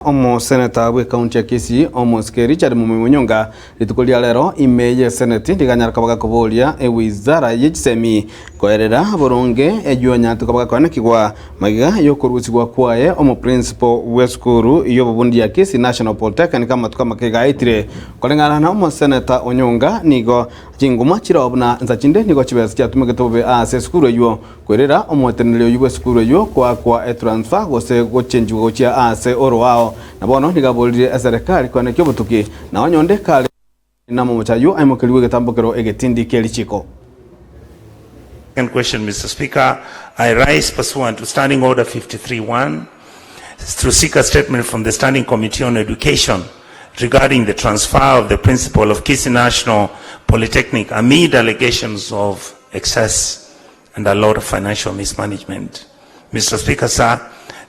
Omo Senator we county ya Kisii Omoske Richard Onyonka litukulia lero imeye Senate liganyara kabaga kubolia wizara y'Egisemi koerera boronge ejuonya tukabaga kwanekigwa magiga yokurusigwa kwaye omo principal weskuru iyo bobundi ya Kisii National Polytechnic kama tukamakega kolengana na omo Senator Onyonka nigo jinguma chirobna nzachinde nigo chibesi chatumike tobe ase skuru eyo koerera omo tenelio yuwe skuru eyo kwa transfer gose gochenji gochia ase oro wao na bono nigabolire serikali kwane kyobutuki na onyonde kale na mochayo aimokeliwe getambokero egetindi kelichiko. Second question, Mr. Speaker, I rise pursuant to Standing Order 53-1 to seek a statement from the Standing Committee on Education regarding the transfer of the principal of Kisii National Polytechnic amid allegations of excess and a lot of financial mismanagement. Mr. Speaker, sir,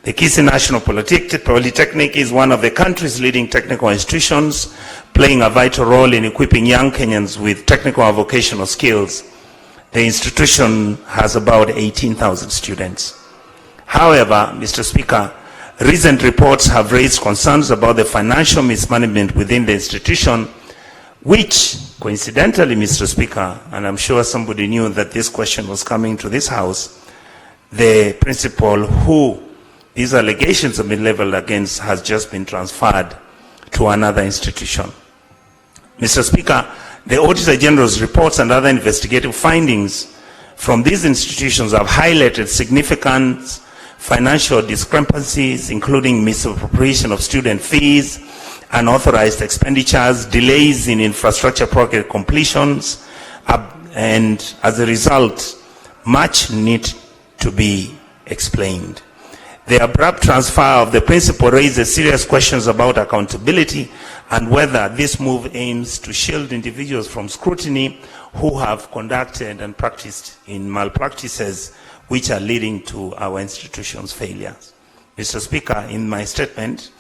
the Kisii National Polytechnic is one of the country's leading technical institutions, playing a vital role in equipping young Kenyans with technical and vocational skills. The institution has about 18,000 students. However, Mr. Speaker, recent reports have raised concerns about the financial mismanagement within the institution, which, coincidentally, Mr. Speaker, and I'm sure somebody knew that this question was coming to this House, the principal who these allegations have been leveled against has just been transferred to another institution. Mr. Speaker, the Auditor General's reports and other investigative findings from these institutions have highlighted significant financial discrepancies, including misappropriation of student fees, unauthorized expenditures, delays in infrastructure project completions, and as a result, much need to be explained. The abrupt transfer of the principal raises serious questions about accountability and whether this move aims to shield individuals from scrutiny who have conducted and practiced in malpractices which are leading to our institution's failures. Mr. Speaker, in my statement,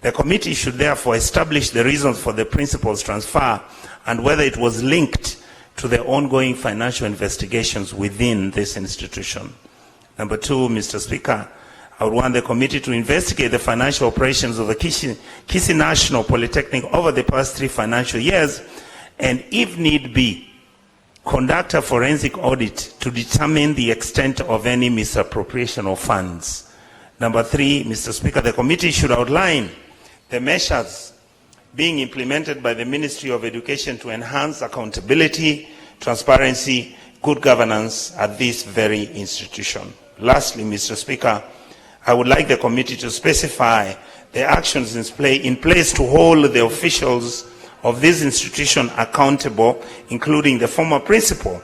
the committee should therefore establish the reasons for the principal's transfer and whether it was linked to the ongoing financial investigations within this institution. Number two, Mr. Speaker, I would want the committee to investigate the financial operations of the Kisii National Polytechnic over the past 3 financial years and, if need be, conduct a forensic audit to determine the extent of any misappropriation of funds. Number 3, Mr. Speaker, the committee should outline the measures being implemented by the Ministry of Education to enhance accountability, transparency, good governance at this very institution. Lastly, Mr. Speaker, I would like the committee to specify the actions in place to hold the officials of this institution accountable, including the former principal,